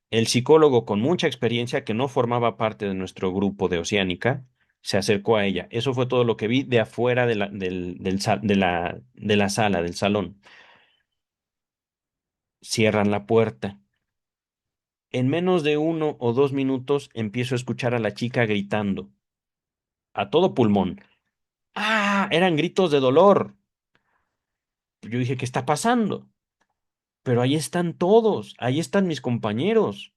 El psicólogo con mucha experiencia, que no formaba parte de nuestro grupo de Oceánica, se acercó a ella. Eso fue todo lo que vi de afuera de la sala, del salón. Cierran la puerta. En menos de 1 o 2 minutos empiezo a escuchar a la chica gritando a todo pulmón. ¡Ah! Eran gritos de dolor. Yo dije, ¿qué está pasando? Pero ahí están todos, ahí están mis compañeros.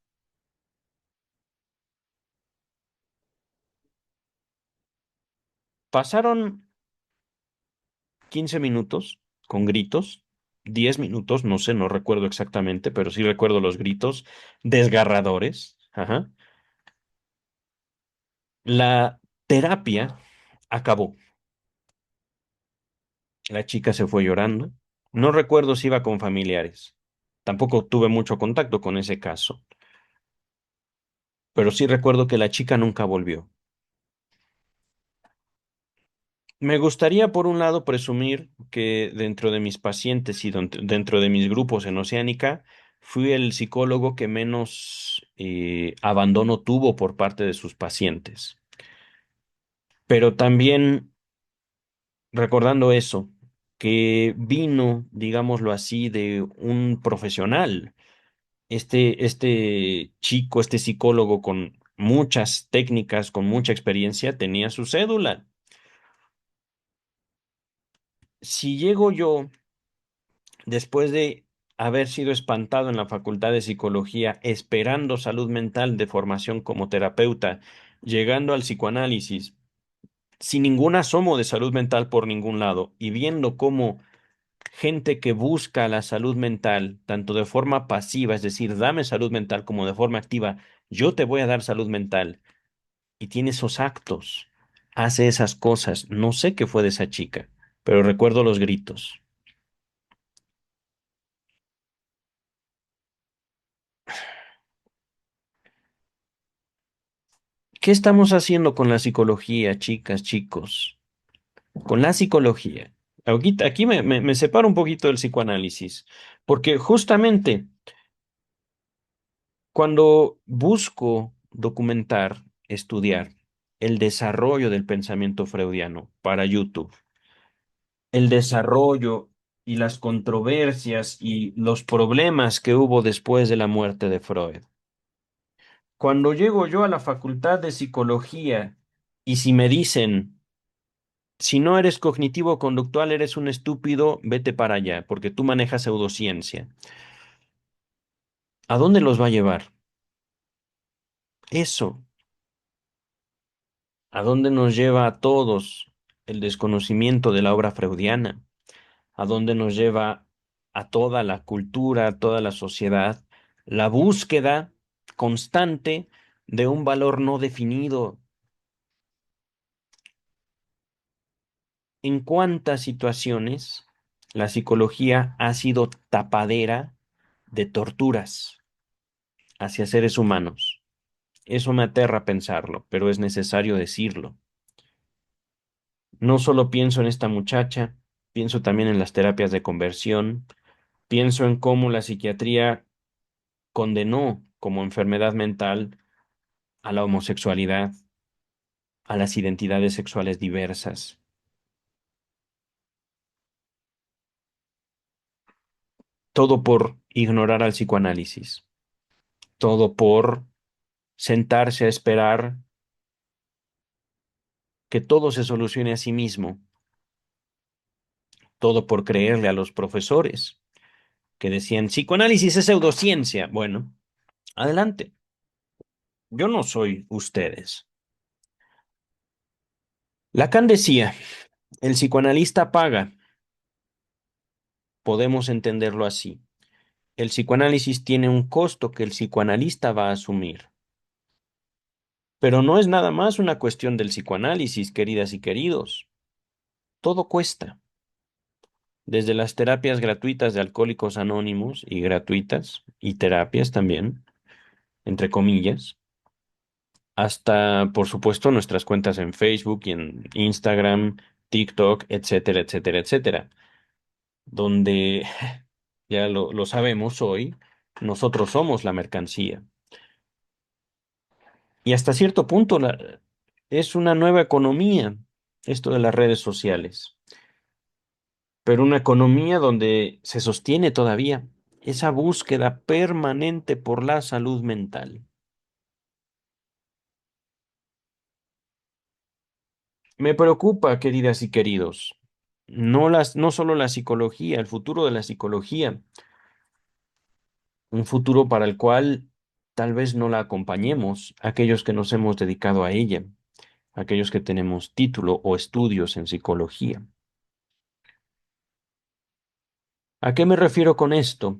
Pasaron 15 minutos con gritos, 10 minutos, no sé, no recuerdo exactamente, pero sí recuerdo los gritos desgarradores. Ajá. La terapia acabó. La chica se fue llorando. No recuerdo si iba con familiares. Tampoco tuve mucho contacto con ese caso, pero sí recuerdo que la chica nunca volvió. Me gustaría, por un lado, presumir que dentro de mis pacientes y dentro de mis grupos en Oceánica, fui el psicólogo que menos abandono tuvo por parte de sus pacientes. Pero también recordando eso, que vino, digámoslo así, de un profesional. Este chico, este psicólogo con muchas técnicas, con mucha experiencia, tenía su cédula. Si llego yo, después de haber sido espantado en la Facultad de Psicología, esperando salud mental de formación como terapeuta, llegando al psicoanálisis, sin ningún asomo de salud mental por ningún lado, y viendo cómo gente que busca la salud mental, tanto de forma pasiva, es decir, dame salud mental, como de forma activa, yo te voy a dar salud mental, y tiene esos actos, hace esas cosas. No sé qué fue de esa chica. pero recuerdo los gritos. ¿Qué estamos haciendo con la psicología, chicas, chicos? Con la psicología. Aquí me separo un poquito del psicoanálisis, porque justamente cuando busco documentar, estudiar el desarrollo del pensamiento freudiano para YouTube, el desarrollo y las controversias y los problemas que hubo después de la muerte de Freud. Cuando llego yo a la facultad de psicología y si me dicen, si no eres cognitivo-conductual, eres un estúpido, vete para allá, porque tú manejas pseudociencia. ¿A dónde los va a llevar? Eso. ¿A dónde nos lleva a todos el desconocimiento de la obra freudiana? ¿A dónde nos lleva a toda la cultura, a toda la sociedad? La búsqueda constante de un valor no definido. ¿En cuántas situaciones la psicología ha sido tapadera de torturas hacia seres humanos? Eso me aterra pensarlo, pero es necesario decirlo. No solo pienso en esta muchacha, pienso también en las terapias de conversión, pienso en cómo la psiquiatría condenó como enfermedad mental a la homosexualidad, a las identidades sexuales diversas, todo por ignorar al psicoanálisis, todo por sentarse a esperar que todo se solucione a sí mismo, todo por creerle a los profesores que decían psicoanálisis es pseudociencia. Bueno, adelante. Yo no soy ustedes. Lacan decía, el psicoanalista paga, podemos entenderlo así. El psicoanálisis tiene un costo que el psicoanalista va a asumir. Pero no es nada más una cuestión del psicoanálisis, queridas y queridos. Todo cuesta, desde las terapias gratuitas de Alcohólicos Anónimos y gratuitas, y terapias también, entre comillas, hasta, por supuesto, nuestras cuentas en Facebook y en Instagram, TikTok, etcétera, etcétera, etcétera, donde ya lo sabemos hoy, nosotros somos la mercancía. Y hasta cierto punto es una nueva economía, esto de las redes sociales, pero una economía donde se sostiene todavía esa búsqueda permanente por la salud mental. Me preocupa, queridas y queridos, no solo la psicología, el futuro de la psicología, un futuro para el cual tal vez no la acompañemos aquellos que nos hemos dedicado a ella, aquellos que tenemos título o estudios en psicología. ¿A qué me refiero con esto?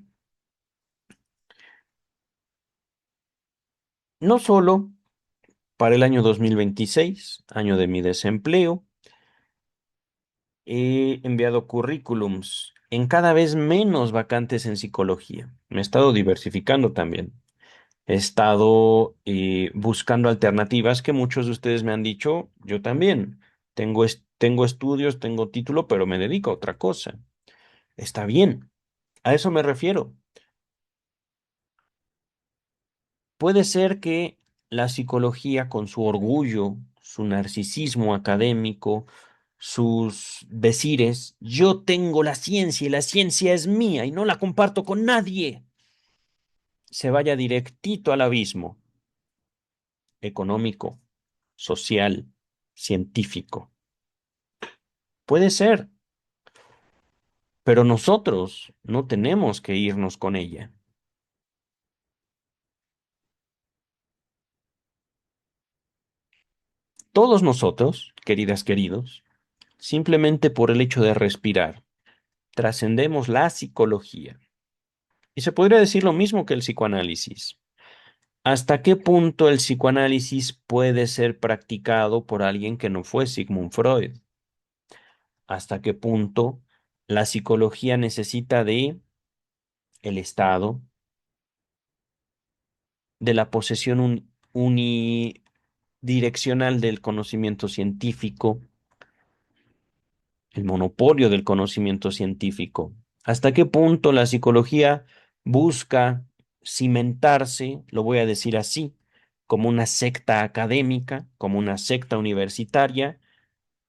No solo para el año 2026, año de mi desempleo, he enviado currículums en cada vez menos vacantes en psicología. Me he estado diversificando también. He estado buscando alternativas que muchos de ustedes me han dicho, yo también. Tengo estudios, tengo título, pero me dedico a otra cosa. Está bien, a eso me refiero. Puede ser que la psicología, con su orgullo, su narcisismo académico, sus decires, yo tengo la ciencia y la ciencia es mía y no la comparto con nadie, se vaya directito al abismo económico, social, científico. Puede ser, pero nosotros no tenemos que irnos con ella. Todos nosotros, queridas, queridos, simplemente por el hecho de respirar, trascendemos la psicología. Y se podría decir lo mismo que el psicoanálisis. ¿Hasta qué punto el psicoanálisis puede ser practicado por alguien que no fue Sigmund Freud? hasta qué punto la psicología necesita de el Estado, de la posesión unidireccional del conocimiento científico, el monopolio del conocimiento científico. ¿Hasta qué punto la psicología busca cimentarse, lo voy a decir así, como una secta académica, como una secta universitaria,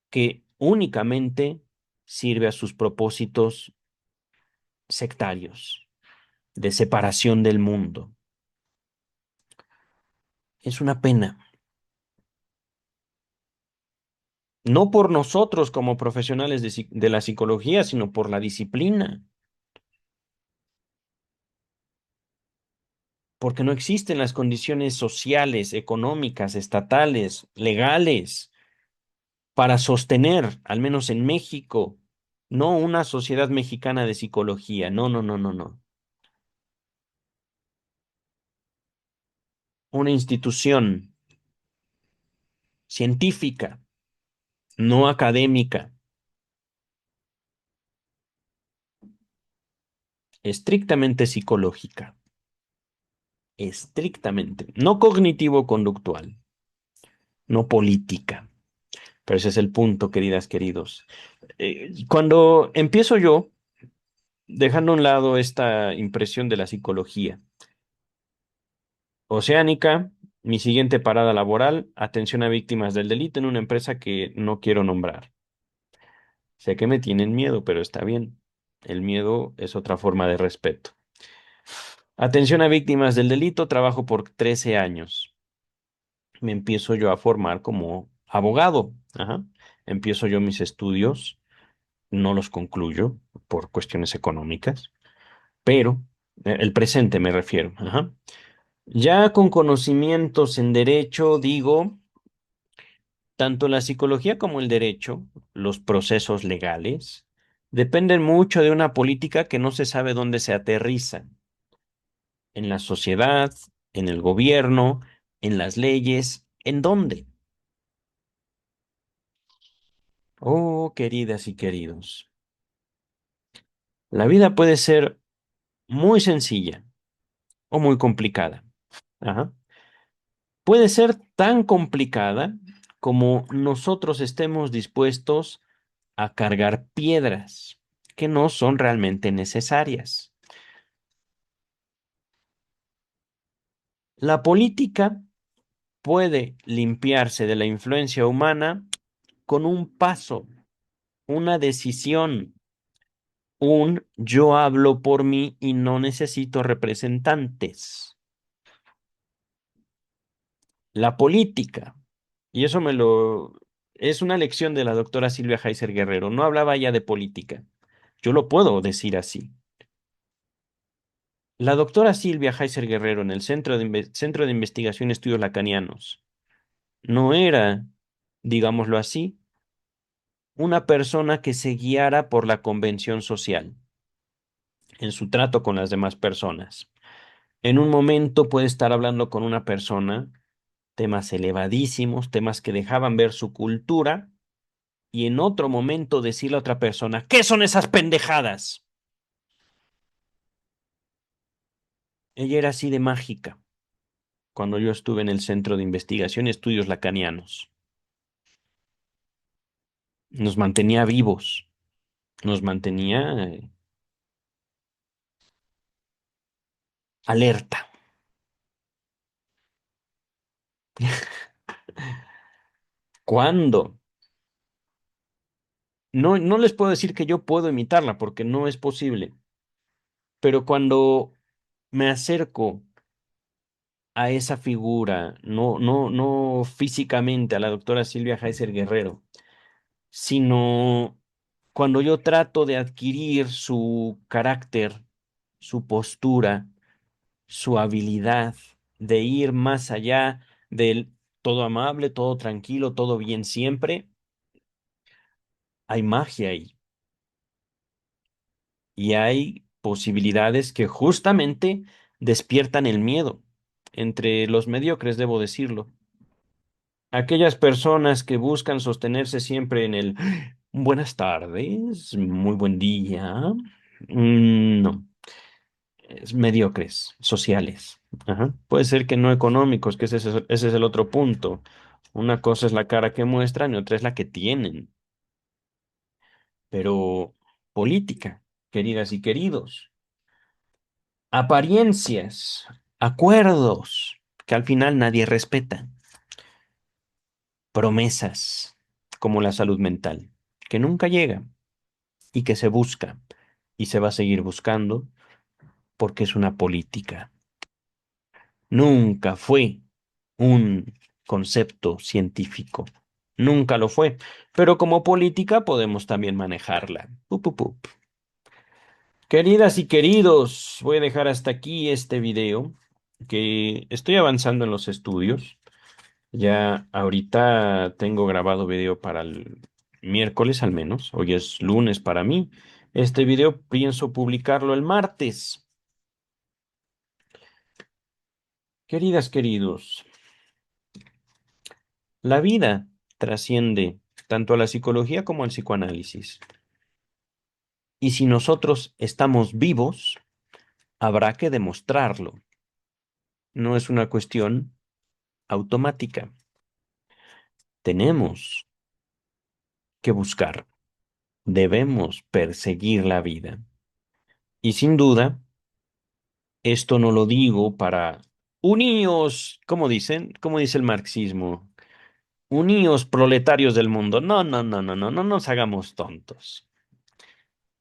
que únicamente sirve a sus propósitos sectarios, de separación del mundo? Es una pena, no por nosotros como profesionales de la psicología, sino por la disciplina, porque no existen las condiciones sociales, económicas, estatales, legales, para sostener, al menos en México, no una sociedad mexicana de psicología, no, no, no, no, no, una institución científica, no académica, estrictamente psicológica, estrictamente, no cognitivo-conductual, no política. Pero ese es el punto, queridas, queridos. Cuando empiezo yo, dejando a un lado esta impresión de la psicología, Oceánica, mi siguiente parada laboral, atención a víctimas del delito en una empresa que no quiero nombrar. Sé que me tienen miedo, pero está bien. El miedo es otra forma de respeto. Atención a víctimas del delito, trabajo por 13 años. Me empiezo yo a formar como abogado. Ajá. Empiezo yo mis estudios, no los concluyo por cuestiones económicas, pero el presente me refiero. Ajá. Ya con conocimientos en derecho, digo, tanto la psicología como el derecho, los procesos legales, dependen mucho de una política que no se sabe dónde se aterriza, en la sociedad, en el gobierno, en las leyes, ¿en dónde? Oh, queridas y queridos, la vida puede ser muy sencilla o muy complicada. Ajá. Puede ser tan complicada como nosotros estemos dispuestos a cargar piedras que no son realmente necesarias. La política puede limpiarse de la influencia humana con un paso, una decisión, un yo hablo por mí y no necesito representantes. La política, y eso es una lección de la doctora Silvia Heiser Guerrero, no hablaba ya de política. Yo lo puedo decir así. La doctora Silvia Heiser Guerrero en el Centro de Investigación y Estudios Lacanianos no era, digámoslo así, una persona que se guiara por la convención social en su trato con las demás personas. En un momento puede estar hablando con una persona temas elevadísimos, temas que dejaban ver su cultura, y en otro momento decirle a otra persona, ¿qué son esas pendejadas? Ella era así de mágica cuando yo estuve en el Centro de Investigación y Estudios Lacanianos. Nos mantenía vivos, nos mantenía alerta. ¿Cuándo? No, no les puedo decir que yo puedo imitarla porque no es posible, pero cuando me acerco a esa figura, no físicamente a la doctora Silvia Heiser Guerrero, sino cuando yo trato de adquirir su carácter, su postura, su habilidad de ir más allá del todo amable, todo tranquilo, todo bien siempre, hay magia ahí y hay posibilidades que justamente despiertan el miedo entre los mediocres, debo decirlo. Aquellas personas que buscan sostenerse siempre en el Buenas tardes, muy buen día. No, es mediocres, sociales. Ajá. Puede ser que no económicos, que ese es el otro punto. Una cosa es la cara que muestran y otra es la que tienen. Pero política, queridas y queridos. Apariencias, acuerdos, que al final nadie respeta. Promesas, como la salud mental, que nunca llega y que se busca y se va a seguir buscando porque es una política. Nunca fue un concepto científico. Nunca lo fue. Pero como política podemos también manejarla. Pup, pup, pup. Queridas y queridos, voy a dejar hasta aquí este video, que estoy avanzando en los estudios. Ya ahorita tengo grabado video para el miércoles al menos. Hoy es lunes para mí. Este video pienso publicarlo el martes. Queridas, queridos, la vida trasciende tanto a la psicología como al psicoanálisis. Y si nosotros estamos vivos, habrá que demostrarlo. No es una cuestión automática. Tenemos que buscar, debemos perseguir la vida. Y sin duda, esto no lo digo para uníos, ¿cómo dicen? ¿Cómo dice el marxismo? Uníos proletarios del mundo. No, no, no, no, no, no nos hagamos tontos.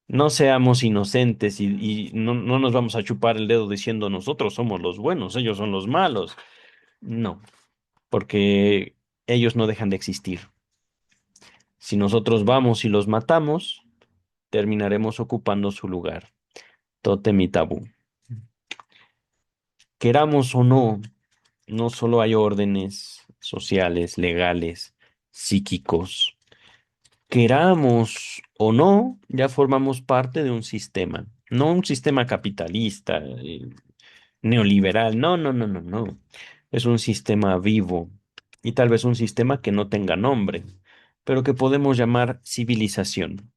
No seamos inocentes y no nos vamos a chupar el dedo diciendo nosotros somos los buenos, ellos son los malos. No, porque ellos no dejan de existir. Si nosotros vamos y los matamos, terminaremos ocupando su lugar. Tótem y tabú. Queramos o no, no solo hay órdenes sociales, legales, psíquicos. Queramos o no, ya formamos parte de un sistema. No un sistema capitalista, neoliberal. No, no, no, no, no. Es un sistema vivo y tal vez un sistema que no tenga nombre, pero que podemos llamar civilización.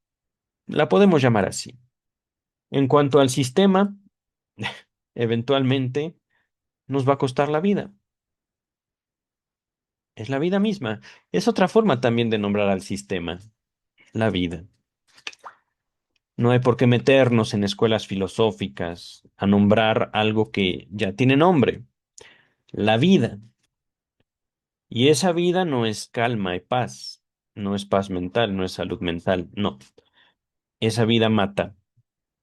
La podemos llamar así. En cuanto al sistema, eventualmente nos va a costar la vida. Es la vida misma. Es otra forma también de nombrar al sistema, la vida. No hay por qué meternos en escuelas filosóficas a nombrar algo que ya tiene nombre, la vida. Y esa vida no es calma y paz, no es paz mental, no es salud mental, no. Esa vida mata.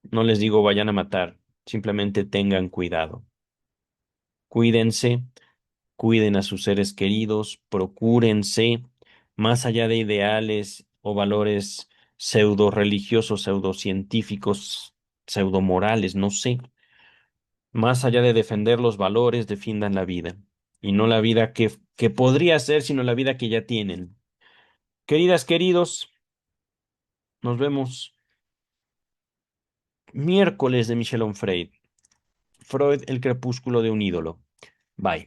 No les digo vayan a matar, simplemente tengan cuidado. Cuídense, cuiden a sus seres queridos, procúrense, más allá de ideales o valores pseudo religiosos, pseudo científicos, pseudo morales, no sé. Más allá de defender los valores, defiendan la vida. Y no la vida que podría ser, sino la vida que ya tienen. Queridas, queridos, nos vemos miércoles de Michel Onfray. Freud, el crepúsculo de un ídolo. Bye.